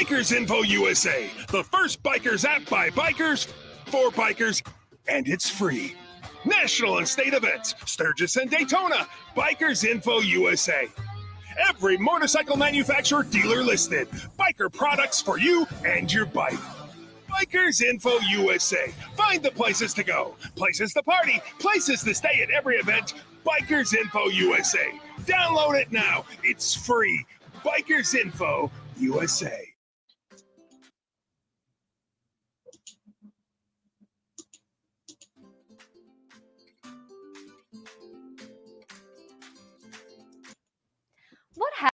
Bikers Info USA, the first bikers app by bikers, for bikers, and it's free. National and state events, Sturgis and Daytona, Bikers Info USA. Every motorcycle manufacturer dealer listed. Biker products for you and your bike. Bikers Info USA. Find the places to go, places to party, places to stay at every event. Bikers Info USA. Download it now. It's free. Bikers Info USA. What happened?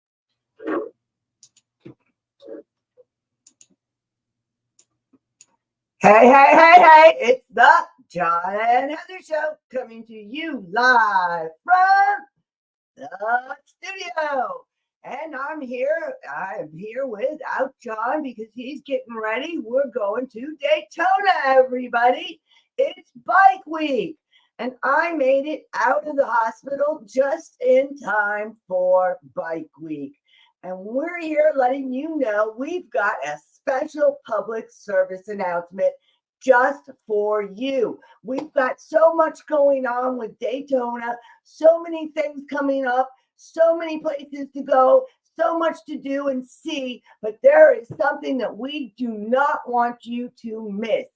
Hey, it's the John and Heather Show coming to you live from the studio. And I'm here without John because he's getting ready. We're going to Daytona, everybody. It's Bike Week. And I made it out of the hospital just in time for Bike Week. And we're here letting you know we've got a special public service announcement just for you. We've got so much going on with Daytona, so many things coming up, so many places to go, so much to do and see, but there is something that we do not want you to miss.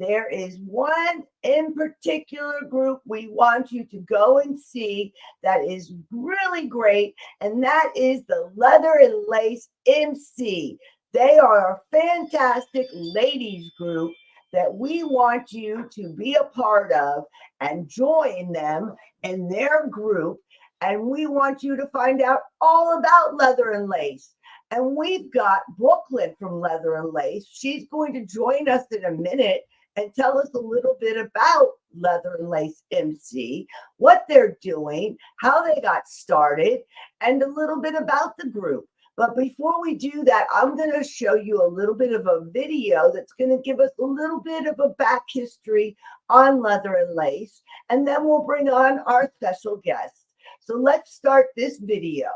There is one in particular group we want you to go and see that is really great, and that is the Leather and Lace MC. They are a fantastic ladies group that we want you to be a part of and join them in their group. And we want you to find out all about Leather and Lace. And we've got Brooklyn from Leather and Lace. She's going to join us in a minute and tell us a little bit about Leather and Lace MC, what they're doing, how they got started, and a little bit about the group. But before we do that, I'm going to show you a little bit of a video that's going to give us a little bit of a back history on Leather and Lace, and then we'll bring on our special guest. So let's start this video.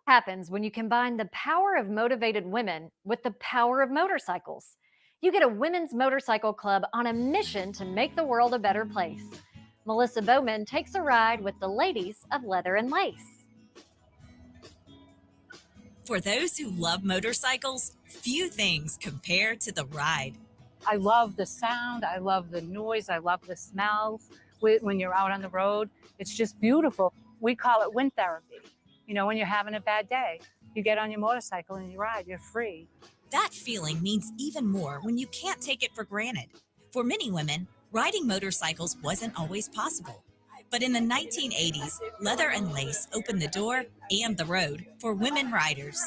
Happens when you combine the power of motivated women with the power of motorcycles. You get a women's motorcycle club on a mission to make the world a better place. Melissa Bowman takes a ride with the ladies of Leather and Lace. For those who love motorcycles, few things compare to the ride. I love the sound, I love the noise, I love the smells when you're out on the road. It's just beautiful. We call it wind therapy. You know, when you're having a bad day, you get on your motorcycle and you ride, you're free. That feeling means even more when you can't take it for granted. For many women, riding motorcycles wasn't always possible. But in the 1980s, Leather and Lace opened the door and the road for women riders.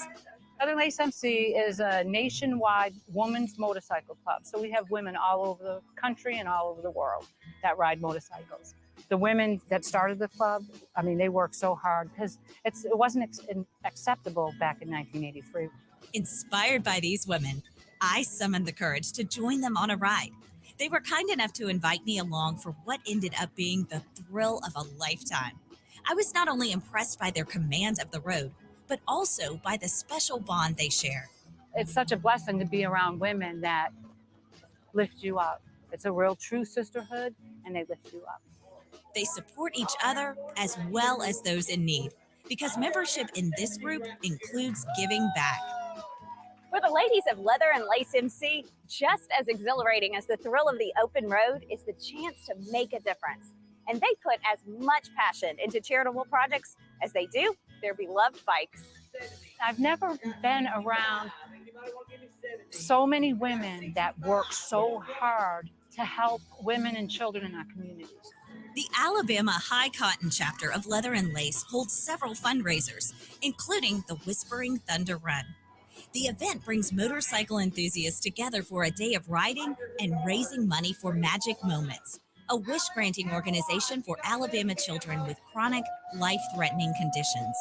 Leather and Lace MC is a nationwide women's motorcycle club. So we have women all over the country and all over the world that ride motorcycles. The women that started the club, I mean, they work so hard because it wasn't acceptable back in 1983. Inspired by these women, I summoned the courage to join them on a ride. They were kind enough to invite me along for what ended up being the thrill of a lifetime. I was not only impressed by their command of the road, but also by the special bond they share. It's such a blessing to be around women that lift you up. It's a real true sisterhood, and they lift you up. They support each other as well as those in need, because membership in this group includes giving back. For the ladies of Leather and Lace MC, just as exhilarating as the thrill of the open road is the chance to make a difference. And they put as much passion into charitable projects as they do their beloved bikes. I've never been around so many women that work so hard to help women and children in our communities. The Alabama High Cotton chapter of Leather and Lace holds several fundraisers, including the Whispering Thunder Run. The event brings motorcycle enthusiasts together for a day of riding and raising money for Magic Moments, a wish-granting organization for Alabama children with chronic, life-threatening conditions.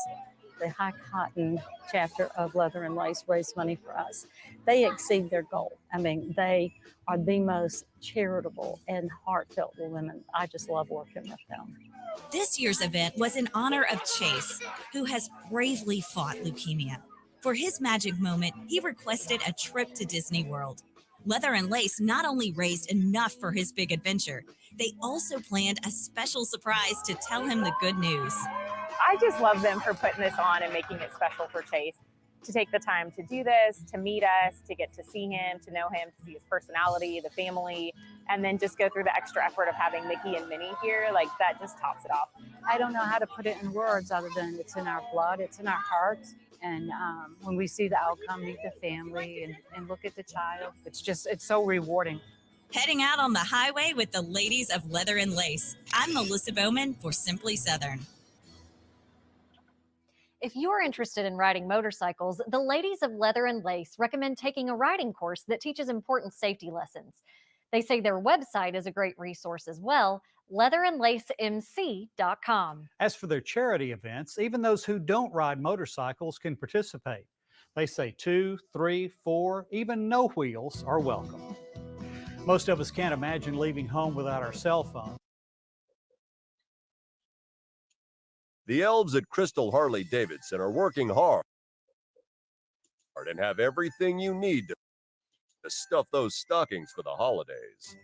The High Cotton chapter of Leather and Lace raise money for us. They exceed their goal. I mean, they are the most charitable and heartfelt women. I just love working with them. This year's event was in honor of Chase, who has bravely fought leukemia. For his magic moment, he requested a trip to Disney World. Leather and Lace not only raised enough for his big adventure, they also planned a special surprise to tell him the good news. I just love them for putting this on and making it special for Chase. To take the time to do this, to meet us, to get to see him, to know him, to see his personality, the family, and then just go through the extra effort of having Mickey and Minnie here, like that just tops it off. I don't know how to put it in words other than it's in our blood, it's in our hearts. And when we see the outcome, meet the family and look at the child, it's so rewarding. Heading out on the highway with the ladies of Leather and Lace. I'm Melissa Bowman for Simply Southern. If you are interested in riding motorcycles, the ladies of Leather and Lace recommend taking a riding course that teaches important safety lessons. They say their website is a great resource as well, leatherandlacemc.com. As for their charity events, even those who don't ride motorcycles can participate. They say 2, 3, 4, even no wheels are welcome. Most of us can't imagine leaving home without our cell phone. The elves at Crystal Harley Davidson are working hard and have everything you need to stuff those stockings for the holidays.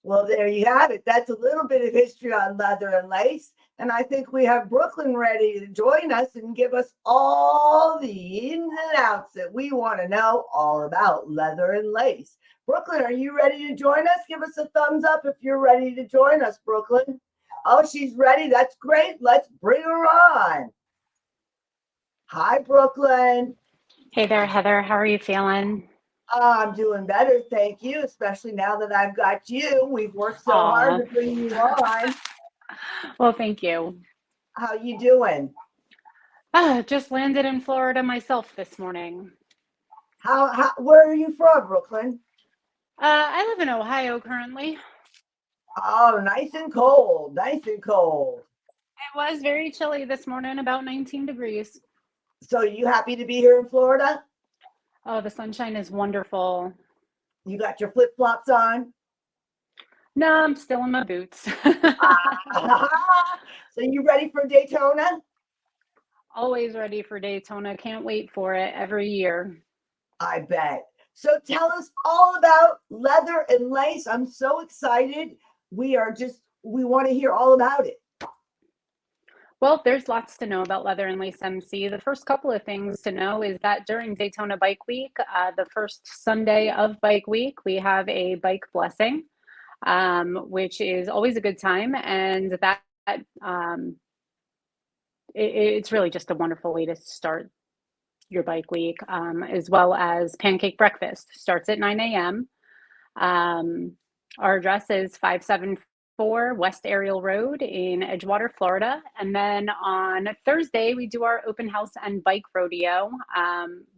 Well, there you have it. That's a little bit of history on Leather and Lace. And I think we have Brooklyn ready to join us and give us all the ins and outs that we want to know all about Leather and Lace. Brooklyn, are you ready to join us? Give us a thumbs up if you're ready to join us, Brooklyn. Oh, she's ready. That's great. Let's bring her on. Hi, Brooklyn. Hey there, Heather. How are you feeling? I'm doing better, thank you, especially now that I've got you. We've worked so hard to bring you on. Well, thank you. How you doing? Just landed in Florida myself this morning. Where are you from, Brooklyn? I live in Ohio currently. Oh, nice and cold, nice and cold. It was very chilly this morning, about 19 degrees. So are you happy to be here in Florida? Oh, the sunshine is wonderful. You got your flip-flops on? No, I'm still in my boots. So you ready for Daytona? Always ready for Daytona. Can't wait for it every year. I bet. So tell us all about Leather and Lace. I'm so excited. We want to hear all about it. Well, there's lots to know about Leather and Lace MC. The first couple of things to know is that during Daytona Bike Week, the first Sunday of Bike Week, we have a bike blessing, which is always a good time. And it's really just a wonderful way to start your bike week, as well as pancake breakfast. Starts at 9 a.m. Our address is 574 West Ariel Road in Edgewater, Florida. And then on Thursday, we do our open house and bike rodeo,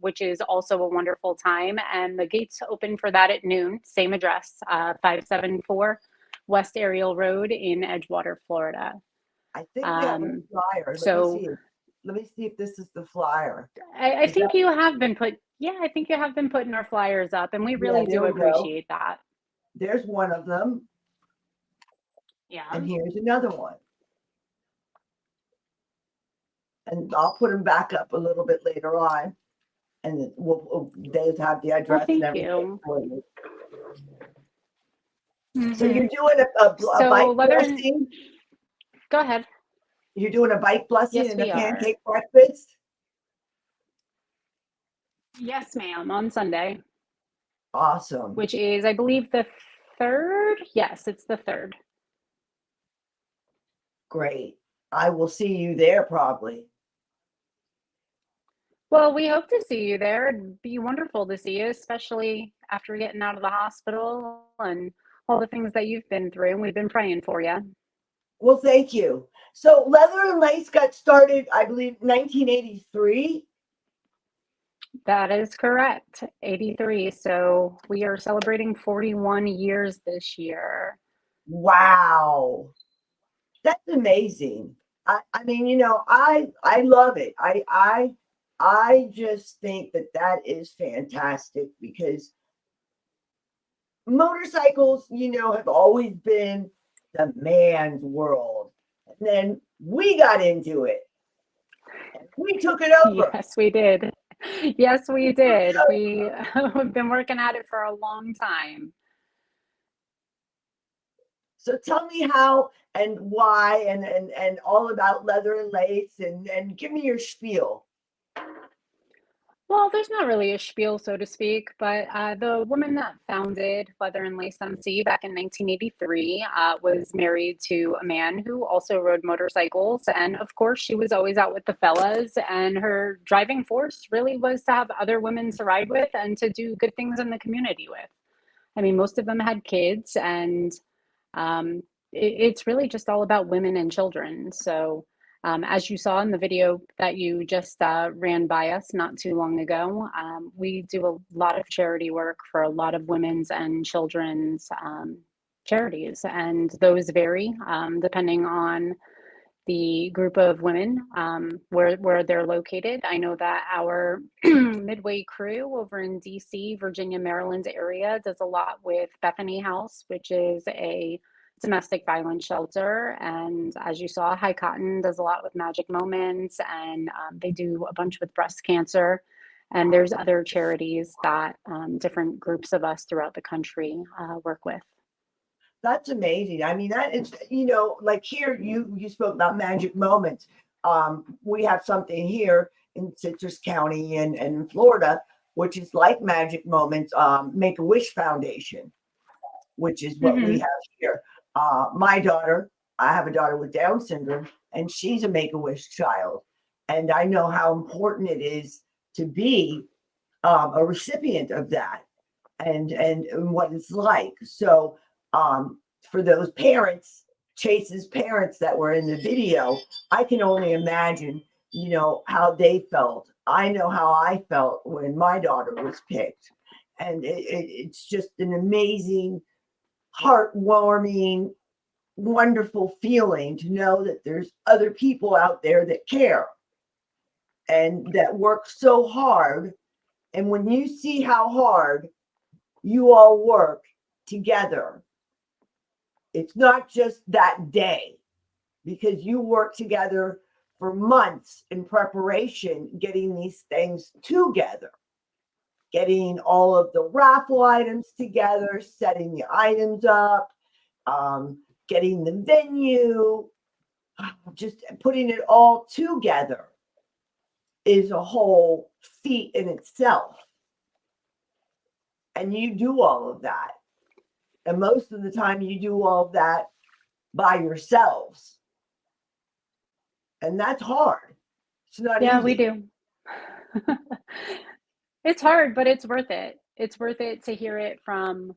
which is also a wonderful time. And the gates open for that at noon, same address, 574 West Ariel Road in Edgewater, Florida. I think we have a flyer. Let me see if this is the flyer. I think you have been putting our flyers up, and we really do appreciate that. There's one of them. Yeah. And here's another one. And I'll put them back up a little bit later on. And they have the address and everything for you. Mm-hmm. So you're doing a bike blessing? Go ahead. You're doing a bike blessing and a pancake are. breakfast? Yes, ma'am, on Sunday. Awesome. Which is, I believe, the 3rd. Yes, it's the 3rd. Great. I will see you there probably. Well, we hope to see you there. It'd be wonderful to see you, especially after getting out of the hospital and all the things that you've been through. We've been praying for you. Well, thank you. So Leather and Lace got started, I believe, 1983. That is correct. 83. So we are celebrating 41 years this year. Wow. That's amazing. I mean, I love it. I I just think that that is fantastic because motorcycles, have always been the man's world. And then we got into it. We took it over. Yes, we did. Yes, we did. We have been working at it for a long time. So tell me how and why and all about Leather and Lace and give me your spiel. Well, there's not really a spiel, so to speak, but the woman that founded Leather and Lace MC back in 1983 was married to a man who also rode motorcycles. And of course, she was always out with the fellas. And her driving force really was to have other women to ride with and to do good things in the community with. I mean, most of them had kids, and it's really just all about women and children. So, as you saw in the video that you just ran by us not too long ago, we do a lot of charity work for a lot of women's and children's charities, and those vary depending on the group of women where they're located. I know that our Midway crew over in DC, Virginia, Maryland area does a lot with Bethany House, which is a domestic violence shelter. And as you saw, High Cotton does a lot with Magic Moments, and they do a bunch with breast cancer. And there's other charities that different groups of us throughout the country work with. That's amazing. I mean, that is, like here, you spoke about Magic Moments. We have something here in Citrus County and in Florida, which is like Magic Moments, Make-A-Wish Foundation, which is what we have here. My daughter, I have a daughter with Down syndrome, and she's a Make-A-Wish child. And I know how important it is to be a recipient of that and what it's like. So, for those parents, Chase's parents that were in the video, I can only imagine, how they felt. I know how I felt when my daughter was picked. And it's just an amazing, heartwarming, wonderful feeling to know that there's other people out there that care and that work so hard. And when you see how hard you all work together, it's not just that day, because you work together for months in preparation, getting these things together, getting all of the raffle items together, setting the items up, getting the venue, just putting it all together is a whole feat in itself. And you do all of that. And most of the time you do all of that by yourselves. And that's hard. It's not easy. Yeah, we do. It's hard, but it's worth it. It's worth it to hear it from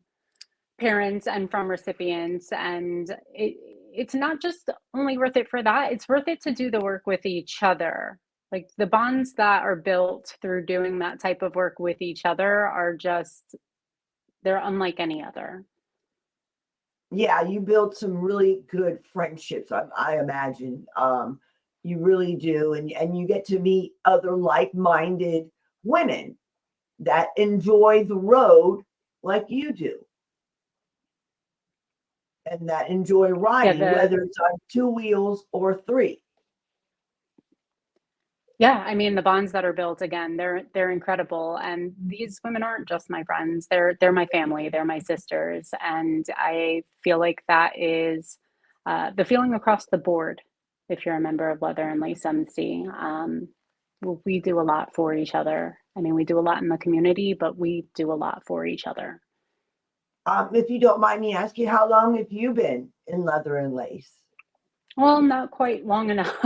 parents and from recipients. And it's not just only worth it for that, it's worth it to do the work with each other. Like the bonds that are built through doing that type of work with each other are just, they're unlike any other. Yeah, you build some really good friendships, I imagine. You really do. And you get to meet other like-minded women that enjoy the road like you do. And that enjoy riding, whether it's on 2 wheels or 3. Yeah, I mean the bonds that are built, again, they're incredible. And these women aren't just my friends; they're my family, they're my sisters, and I feel like that is the feeling across the board. If you're a member of Leather and Lace MC, we do a lot for each other. I mean, we do a lot in the community, but we do a lot for each other. If you don't mind me asking, how long have you been in Leather and Lace? Well, not quite long enough.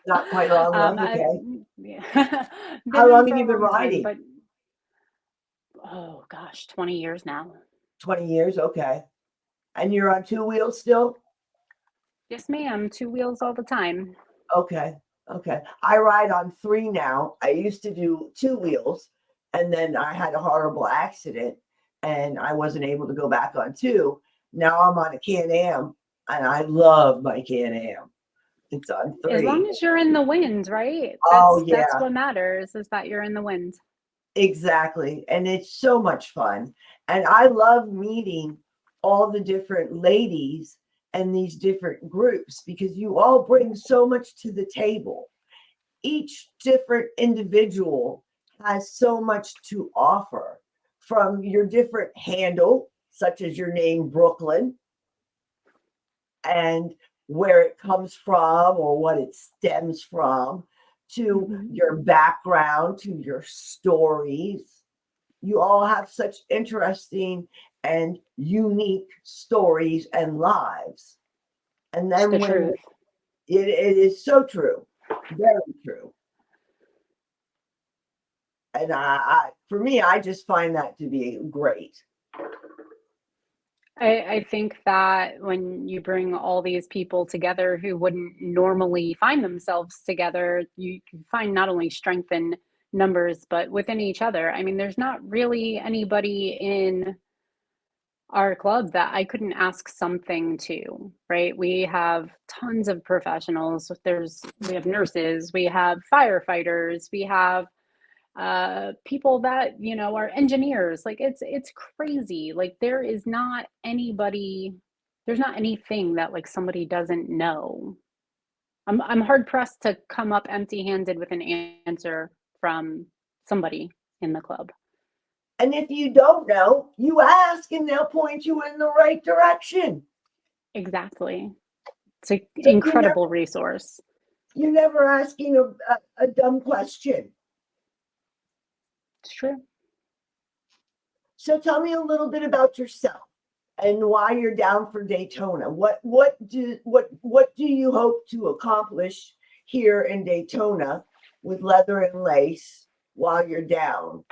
Not quite long enough, okay. Yeah. How long have you been riding? But, oh gosh, 20 years now. 20 years, okay. And you're on 2 wheels still? Yes, ma'am. 2 wheels all the time. Okay, okay. I ride on 3 now. I used to do 2 wheels, and then I had a horrible accident, and I wasn't able to go back on 2. Now I'm on a Can-Am, and I love my Can-Am. It's on As 3. long as you're in the wind, right? Oh, That's yeah. what matters, is that you're in the wind. Exactly. And it's so much fun. And I love meeting all the different ladies and these different groups because you all bring so much to the table. Each different individual has so much to offer, from your different handle, such as your name, Brooklyn, and where it comes from or what it stems from, to your background, to your stories. You all have such interesting and unique stories and lives. And It's then the when truth. it is so true, very true. And for me, I just find that to be great. I think that when you bring all these people together who wouldn't normally find themselves together, you can find not only strength in numbers, but within each other. I mean, there's not really anybody in our club that I couldn't ask something to, right? We have tons of professionals. We have nurses, we have firefighters, we have people that are engineers. Like it's crazy. Like there's not anything that like somebody doesn't know. I'm hard pressed to come up empty handed with an answer from somebody in the club. And if you don't know, you ask and they'll point you in the right direction. Exactly. It's an So incredible resource. You're never asking a dumb question. It's true. So tell me a little bit about yourself and why you're down for Daytona. What do you hope to accomplish here in Daytona with Leather and Lace while you're down?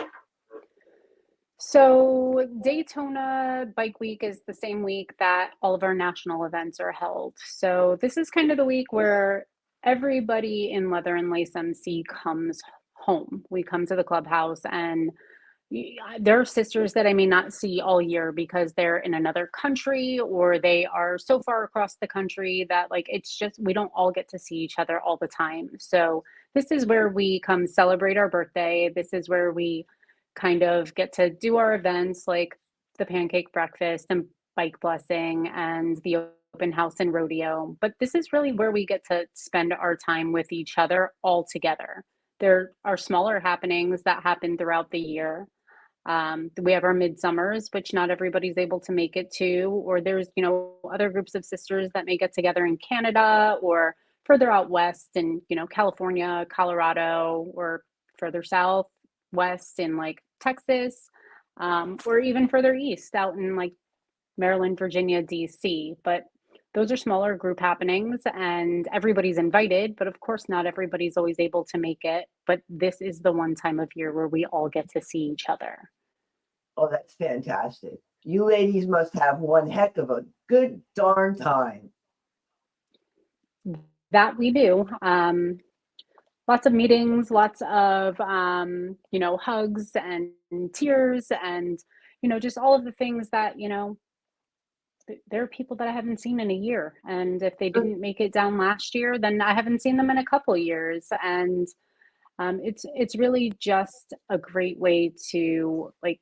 So Daytona Bike Week is the same week that all of our national events are held. So this is kind of the week where everybody in Leather and Lace MC comes home. We come to the clubhouse, and there are sisters that I may not see all year because they're in another country, or they are so far across the country that like it's just we don't all get to see each other all the time. So this is where we come celebrate our birthday. This is where we kind of get to do our events like the pancake breakfast and bike blessing and the open house and rodeo. But this is really where we get to spend our time with each other all together. There are smaller happenings that happen throughout the year. We have our midsummers, which not everybody's able to make it to, or there's, other groups of sisters that may get together in Canada or further out west in, California, Colorado, or further south west in like Texas, or even further east out in like Maryland, Virginia, DC. But those are smaller group happenings and everybody's invited, but of course not everybody's always able to make it. But this is the one time of year where we all get to see each other. Oh, that's fantastic. You ladies must have one heck of a good darn time. That we do. Lots of meetings, lots of, hugs and tears and, just all of the things that, there are people that I haven't seen in a year. And if they didn't make it down last year, then I haven't seen them in a couple of years. And it's really just a great way to like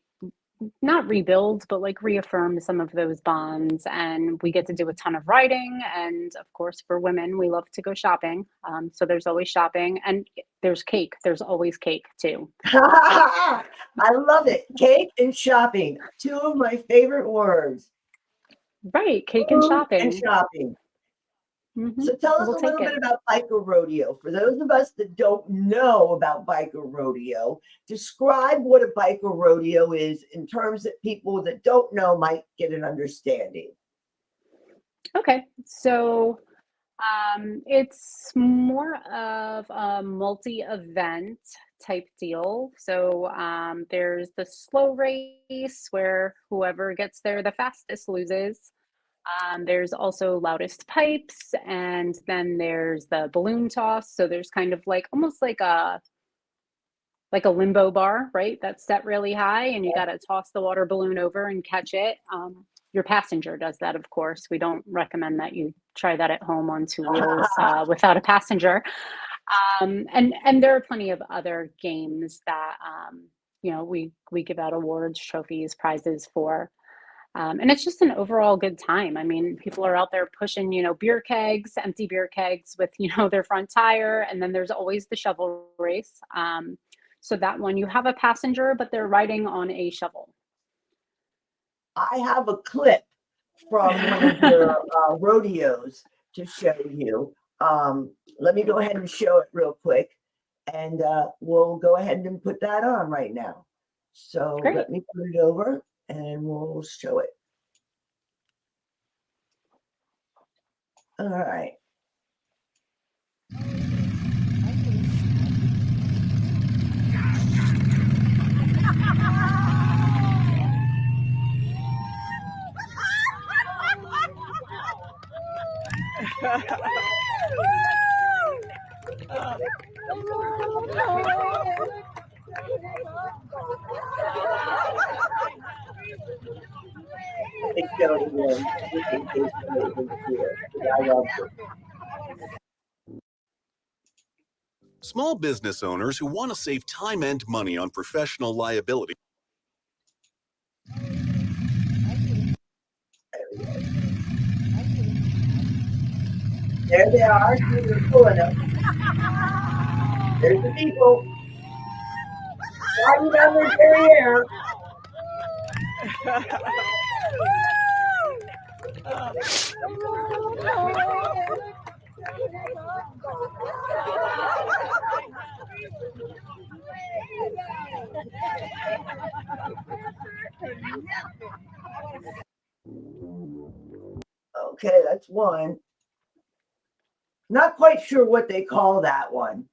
not rebuild, but like reaffirm some of those bonds. And we get to do a ton of riding. And of course, for women, we love to go shopping. So there's always shopping and there's cake. There's always cake too. I love it. Cake and shopping. Two of my favorite words. Right. Cake and shopping. And shopping. So tell us a little bit about Biker Rodeo. For those of us that don't know about Biker Rodeo, describe what a Biker Rodeo is in terms that people that don't know might get an understanding. Okay, so it's more of a multi-event type deal. So there's the slow race where whoever gets there the fastest loses. There's also loudest pipes, and then there's the balloon toss. So there's kind of like almost like a limbo bar, right? That's set really high, and you got to toss the water balloon over and catch it. your passenger does that, of course. We don't recommend that you try that at home on two wheels without a passenger. And there are plenty of other games that we give out awards, trophies, prizes for. And it's just an overall good time. I mean, people are out there pushing, beer kegs, empty beer kegs with, their front tire. And then there's always the shovel race. So that one, you have a passenger, but they're riding on a shovel. I have a clip from one of your rodeos to show you. Let me go ahead and show it real quick. And we'll go ahead and put that on right now. So Great. Let me put it over and we'll show it. All right. I think Jody wins. Just in case somebody didn't see it. I love it. Small business owners who want to save time and money on professional liability. There they are. They're pulling them. There's the people. Riding down their derriere. Okay, that's one. Not quite sure what they call that one.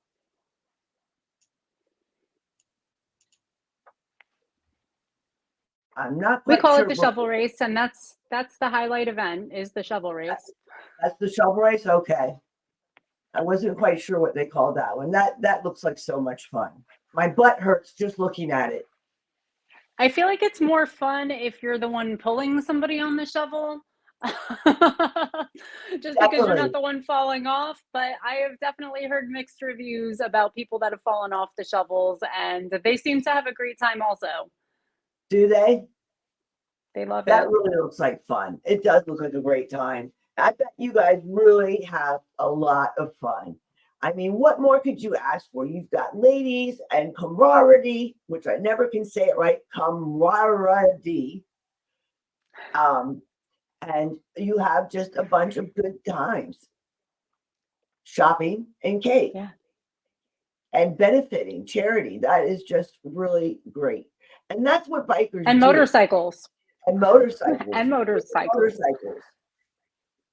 I'm not We quite call sure it the shovel race, and that's the highlight event is the shovel race. That's the shovel race? Okay. I wasn't quite sure what they called that one. That looks like so much fun. My butt hurts just looking at it. I feel like it's more fun if you're the one pulling somebody on the shovel. Just because you're not the one falling off. But I have definitely heard mixed reviews about people that have fallen off the shovels, and they seem to have a great time also. Do they? They love it. That really looks like fun. It does look like a great time. I bet you guys really have a lot of fun. I mean, what more could you ask for? You've got ladies and camaraderie, which I never can say it right, camaraderie. And you have just a bunch of good times. Shopping and cake. Yeah. And benefiting, charity. That is just really great. And that's what bikers and do. Motorcycles. And motorcycles. And motorcycles. Motorcycles.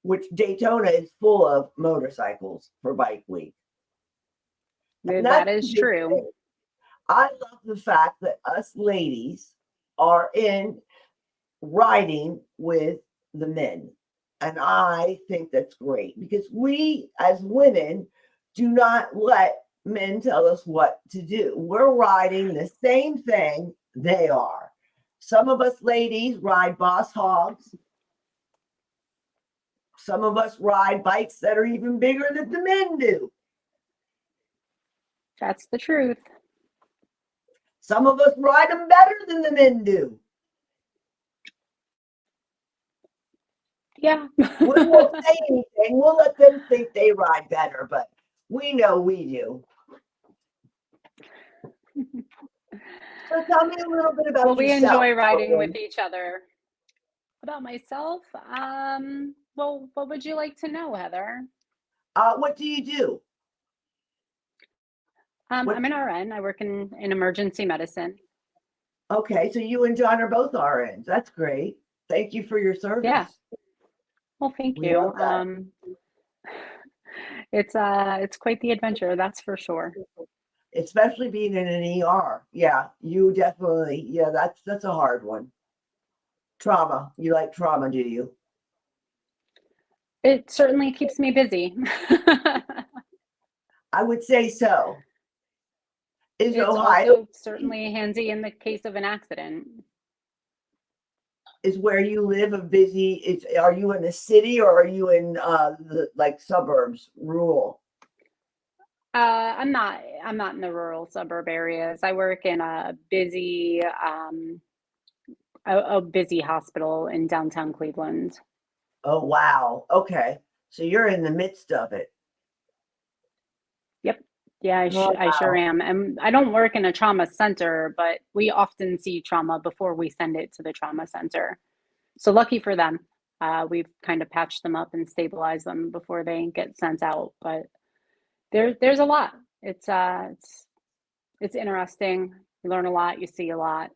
Which Daytona is full of motorcycles for Bike Week. That is true. Thing. I love the fact that us ladies are in riding with the men. And I think that's great because we as women do not let men tell us what to do. We're riding the same thing they are. Some of us ladies ride Boss Hogs. Some of us ride bikes that are even bigger than the men do. That's the truth. Some of us ride them better than the men do. Yeah. We won't say anything. We'll let them think they ride better, but we know we do. So tell me a little bit about yourself. We enjoy riding with each other. About myself? Well, what would you like to know, Heather? What do you do? I'm an RN. I work in emergency medicine. Okay, so you and John are both RNs. That's great. Thank you for your service. Yeah. Well, thank you. It's quite the adventure, that's for sure. Especially being in an ER. Yeah, you definitely. Yeah, that's a hard one. Trauma. You like trauma, do you? It certainly keeps me busy. I would say so. It's Ohio also certainly handy in the case of an accident. is where you live a busy? Are you in a city or are you in the like suburbs, rural? I'm not. I'm not in the rural suburb areas. I work in a busy, a busy hospital in downtown Cleveland. Oh wow. Okay, so you're in the midst of it. Yep. Yeah, Oh I sure wow. am. And I don't work in a trauma center, but we often see trauma before we send it to the trauma center. So lucky for them, we've kind of patched them up and stabilized them before they get sent out. But there's a lot. It's interesting. You learn a lot. You see a lot.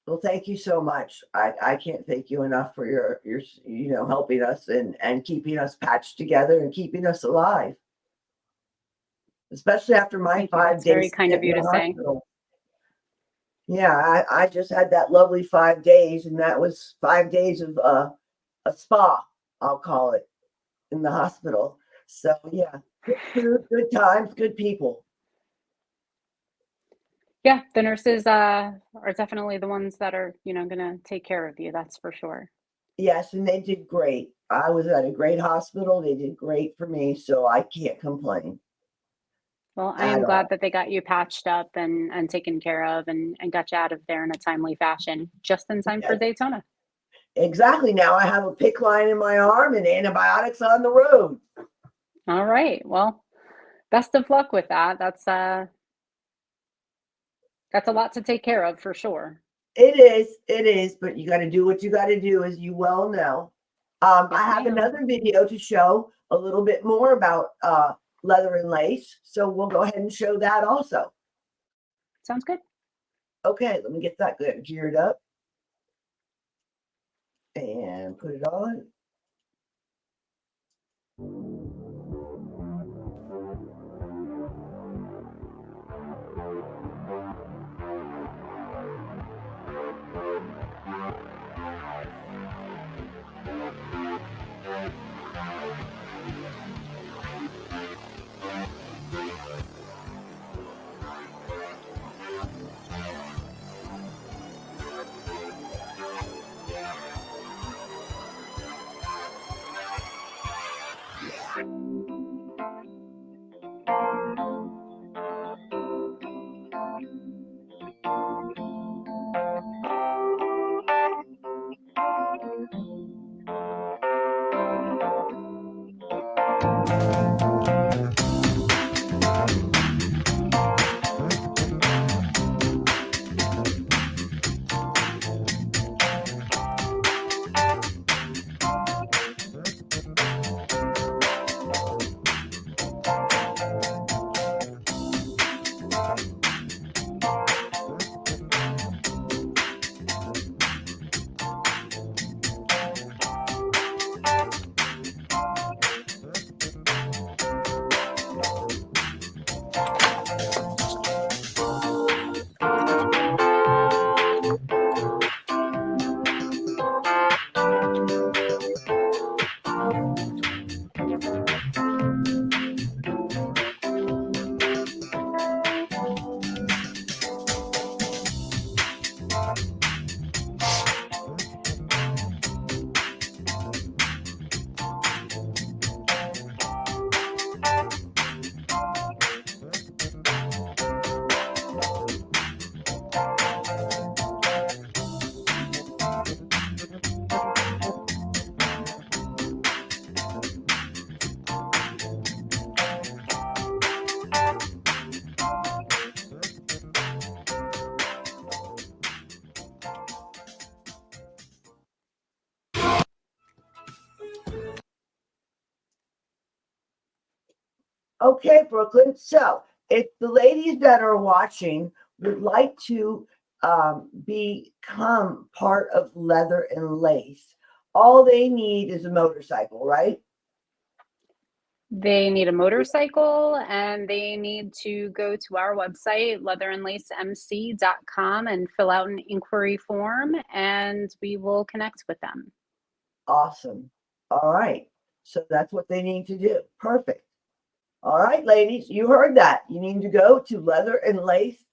Well, thank you so much. I can't thank you enough for your helping us and keeping us patched together and keeping us alive. Especially after my Thank you. 5 That's very days kind in of you the to say. hospital. Yeah, I just had that lovely 5 days, and that was 5 days of a spa, I'll call it, in the hospital. So yeah, good food, good times, good people. Yeah, the nurses are definitely the ones that are, going to take care of you. That's for sure. Yes, and they did great. I was at a great hospital. They did great for me, so I can't complain Well, I at am glad all. that they got you patched up and taken care of and got you out of there in a timely fashion, just in time for Yes, Daytona. exactly. Now I have a PICC line in my arm and antibiotics on the road. All right. Well, best of luck with that. That's a lot to take care of for sure. It is, but you got to do what you got to do, as you well know. I Yes, have ma'am. another video to show a little bit more about leather and lace, so we'll go ahead and show that also. Sounds good. Okay, let me get that good geared up and put it on. Okay, Brooklyn. So, if the ladies that are watching would like to become part of Leather and Lace, all they need is a motorcycle, right? They need a motorcycle and they need to go to our website, leatherandlacemc.com, and fill out an inquiry form, and we will connect with them. Awesome. All right. So that's what they need to do. Perfect. All right, ladies, you heard that. You need to go to Leather and Lace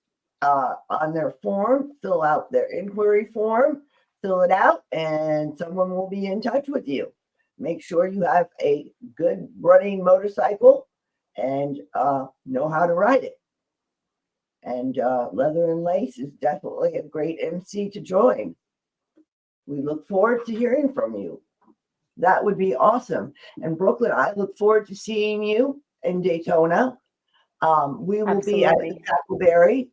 on their form, fill out their inquiry form, fill it out, and someone will be in touch with you. Make sure you have a good running motorcycle and know how to ride it. And Leather and Lace is definitely a great MC to join. We look forward to hearing from you. That would be awesome. And Brooklyn, I look forward to seeing you in Daytona. We will be at the Tackleberry,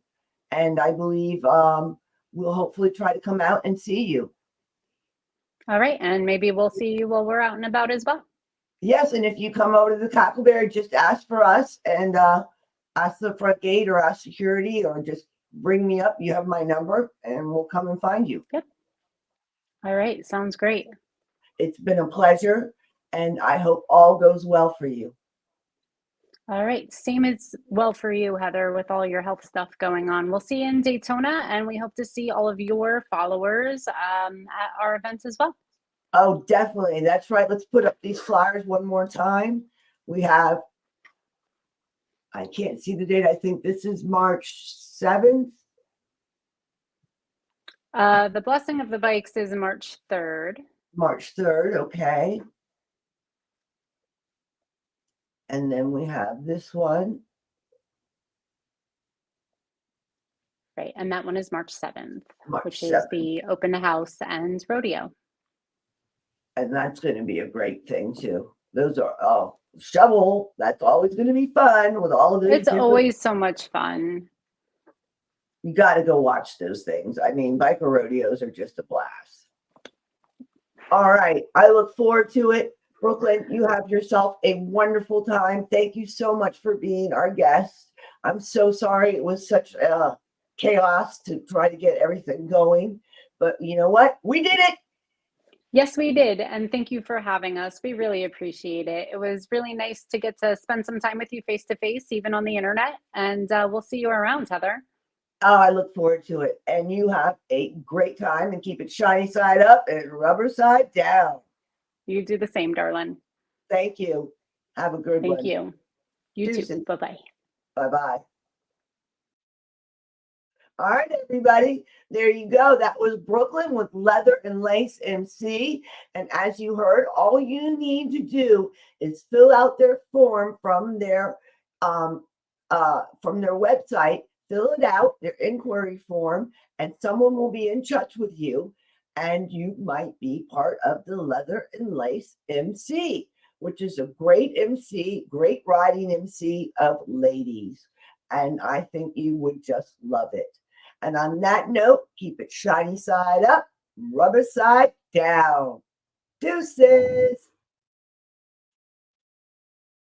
and I believe we'll hopefully try to come out and see you. All right, and maybe we'll see you while we're out and about as well. Yes, and if you come over to the Tackleberry, just ask for us and ask the front gate or ask security or just bring me up. You have my number, and we'll come and find you. Yep. All right, sounds great. It's been a pleasure, and I hope all goes well for you. All right, same as well for you, Heather, with all your health stuff going on. We'll see you in Daytona, and we hope to see all of your followers at our events as well. Oh, definitely. That's right. Let's put up these flyers one more time. We have, I can't see the date. I think this is March 7th. The Blessing of the Bikes is March 3rd. March 3rd, okay. And then we have this one. Right, and that one is March 7th, March which 7th. is the open house and rodeo. And that's going to be a great thing too. Those are, shovel. That's always going to be fun with all of these. It's always so much fun. You got to go watch those things. I mean, biker rodeos are just a blast. All right. I look forward to it. Brooklyn, you have yourself a wonderful time. Thank you so much for being our guest. I'm so sorry it was such chaos to try to get everything going. But you know what? We did it. Yes, we did. And thank you for having us. We really appreciate it. It was really nice to get to spend some time with you face to face, even on the internet. And we'll see you around, Heather. Oh, I look forward to it. And you have a great time and keep it shiny side up and rubber side down. You do the same, darling. Thank you. Have a good one. Thank you. You too. Bye-bye. Bye-bye. All right, everybody. There you go. That was Brooklyn with Leather and Lace MC. And as you heard, all you need to do is fill out their form from their website. Fill it out, their inquiry form, and someone will be in touch with you. And you might be part of the Leather and Lace MC, which is a great MC, great riding MC of ladies. And I think you would just love it. And on that note, keep it shiny side up, rubber side down. Deuces.